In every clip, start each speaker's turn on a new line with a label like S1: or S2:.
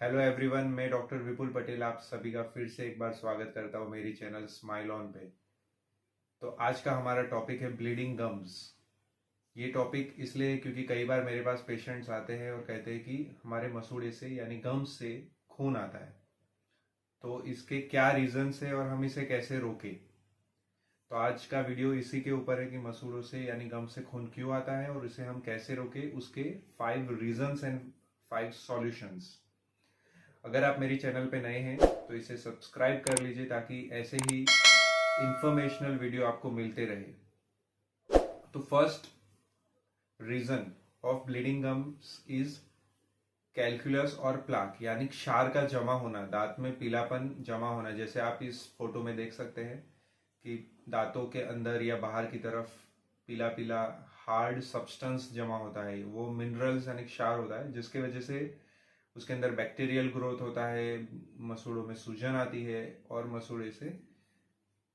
S1: Hello everyone, मैं doctor विपुल पटेल आप सभी का फिर से एक बार स्वागत करता हूँ मेरी चैनल स्माइल ऑन पे। तो आज का हमारा टॉपिक है ब्लीडिंग गम्स। ये टॉपिक इसलिए क्योंकि कई बार मेरे पास पेशेंट्स आते हैं और कहते हैं कि हमारे मसूड़े से यानी गम्स से खून आता है। तो इसके क्या रीजंस है और हम इसे कैसे रोकें। तो आज का वीडियो इसी के ऊपर है कि मसूड़ों से यानी गम्स से खून क्यों आता है और इसे हम कैसे रोकें, उसके 5 रीजंस एंड 5 सॉल्यूशंस। अगर आप मेरी चैनल पे नए हैं तो इसे सब्सक्राइब कर लीजिए ताकि ऐसे ही इंफॉर्मेशनल वीडियो आपको मिलते रहे। तो first reason of bleeding gums is calculus और प्लाक यानी क्षार का जमा होना, दांत में पीलापन जमा होना। जैसे आप इस फोटो में देख सकते हैं कि दांतों के अंदर या बाहर की तरफ पीला पीला हार्ड सब्सटेंस जमा होता है। वो मिनरल्स यानी क्षार होता है जिसके वजह से उसके अंदर बैक्टीरियल ग्रोथ होता है, मसूड़ों में सूजन आती है और मसूड़े से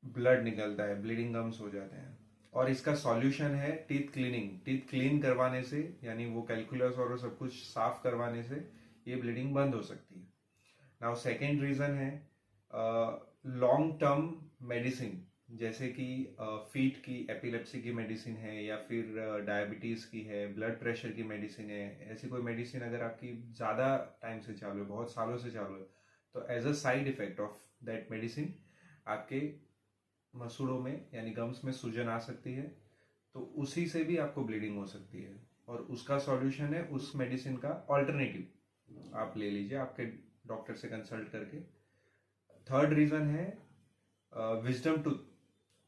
S1: ब्लड निकलता है, ब्लीडिंग गम्स हो जाते हैं। और इसका सॉल्यूशन है टीथ क्लीनिंग। टीथ क्लीन करवाने से यानी वो कैलकुलस और सब कुछ साफ करवाने से ये ब्लीडिंग बंद हो सकती है। नाउ सेकेंड रीजन है लॉन्ग टर्म मेडिसिन, जैसे कि फीट की एपिलेप्सी की मेडिसिन है या फिर डायबिटीज़ की है, ब्लड प्रेशर की मेडिसिन है। ऐसी कोई मेडिसिन अगर आपकी ज़्यादा टाइम से चालू है, बहुत सालों से चालू है, तो as a side effect of that medicine आपके मसूड़ों में यानी गम्स में सूजन आ सकती है। तो उसी से भी आपको ब्लीडिंग हो सकती है और उसका सॉल्यूशन है उस मेडिसिन का ऑल्टरनेटिव आप ले लीजिए आपके डॉक्टर से कंसल्ट करके। थर्ड रीजन है विजडम टूथ।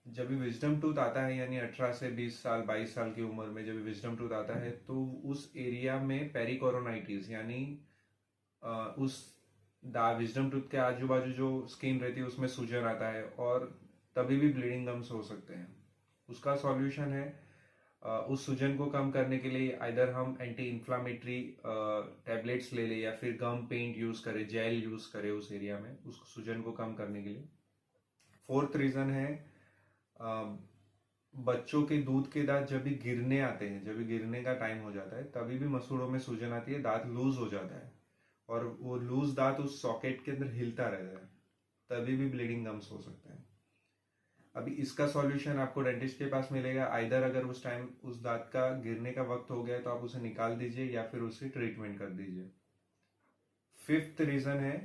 S1: जब भी विजडम टूथ आता है यानी 18 से 20 साल 22 साल की उम्र में जब विजडम टूथ आता है तो उस एरिया में पेरिकोरोनाइटिस यानी उस विजडम टूथ के आजू बाजू जो स्किन रहती है उसमें सूजन आता है और तभी भी ब्लीडिंग गम्स हो सकते हैं। उसका सॉल्यूशन है उस सूजन को कम करने के लिए आइदर हम एंटी इंफ्लामेटरी टैबलेट्स ले लें या फिर गम पेंट यूज करें, जेल यूज करें उस एरिया में उस सूजन को कम करने के लिए। फोर्थ रीजन है बच्चों के दूध के दांत जब भी गिरने आते हैं, जब भी गिरने का टाइम हो जाता है तभी भी मसूड़ों में सूजन आती है, दांत लूज हो जाता है और वो लूज दांत उस सॉकेट के अंदर हिलता रहता है, तभी भी ब्लीडिंग गम्स हो सकते हैं। अभी इसका सॉल्यूशन आपको डेंटिस्ट के पास मिलेगा। आइदर अगर उस टाइम उस दांत का गिरने का वक्त हो गया तो आप उसे निकाल दीजिए या फिर उसे ट्रीटमेंट कर दीजिए। फिफ्थ रीजन है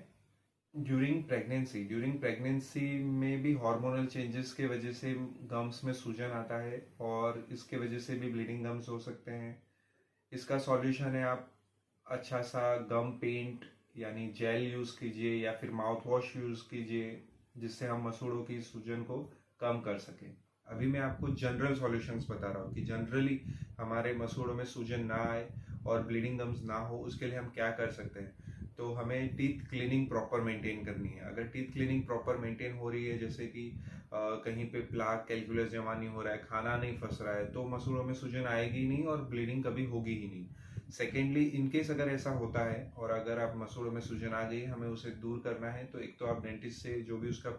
S1: ड्यूरिंग प्रेगनेंसी। ड्यूरिंग प्रेगनेंसी में भी हार्मोनल चेंजेस के वजह से गम्स में सूजन आता है और इसके वजह से भी ब्लीडिंग गम्स हो सकते हैं। इसका सॉल्यूशन है आप अच्छा सा गम पेंट यानी जेल यूज कीजिए या फिर माउथ वॉश यूज कीजिए जिससे हम मसूड़ों की सूजन को कम कर सकें। अभी मैं आपको जनरल सॉल्यूशंस बता रहा हूँ कि जनरली हमारे मसूड़ों में सूजन ना आए और ब्लीडिंग गम्स ना हो उसके लिए हम क्या कर सकते हैं। तो हमें टीथ क्लीनिंग प्रॉपर मेंटेन करनी है। अगर टीथ क्लीनिंग प्रॉपर मेंटेन हो रही है, जैसे कि कहीं पे प्लाक कैलकुलस जमा नहीं हो रहा है, खाना नहीं फंस रहा है, तो मसूड़ों में सूजन आएगी नहीं और ब्लीडिंग कभी होगी ही नहीं। सेकेंडली, इनकेस अगर ऐसा होता है और अगर आप मसूड़ों में सूजन आ गई, हमें उसे दूर करना है तो एक तो आप डेंटिस्ट से जो भी उसका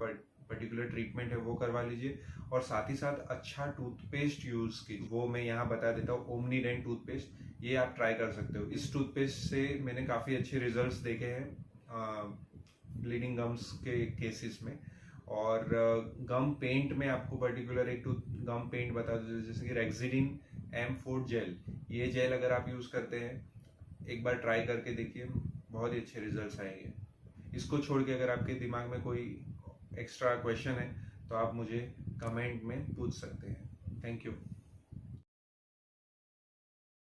S1: पर्टिकुलर ट्रीटमेंट है वो करवा लीजिए और साथ ही साथ अच्छा टूथपेस्ट यूज कीजिए। वो मैं यहाँ बता देता हूँ, ओमनीडेंट टूथपेस्ट, ये आप ट्राई कर सकते हो। इस टूथपेस्ट से मैंने काफ़ी अच्छे रिजल्ट्स देखे हैं ब्लीडिंग गम्स के केसेस में। और गम पेंट में आपको पर्टिकुलर एक गम पेंट बता दो, जैसे कि रेक्सिडिन M4 जेल। ये जेल अगर आप यूज़ करते हैं एक बार ट्राई करके देखिए, बहुत ही अच्छे रिजल्ट्स आएंगे। इसको छोड़ के अगर आपके दिमाग में कोई एक्स्ट्रा क्वेश्चन है तो आप मुझे कमेंट में पूछ सकते हैं। Thank you.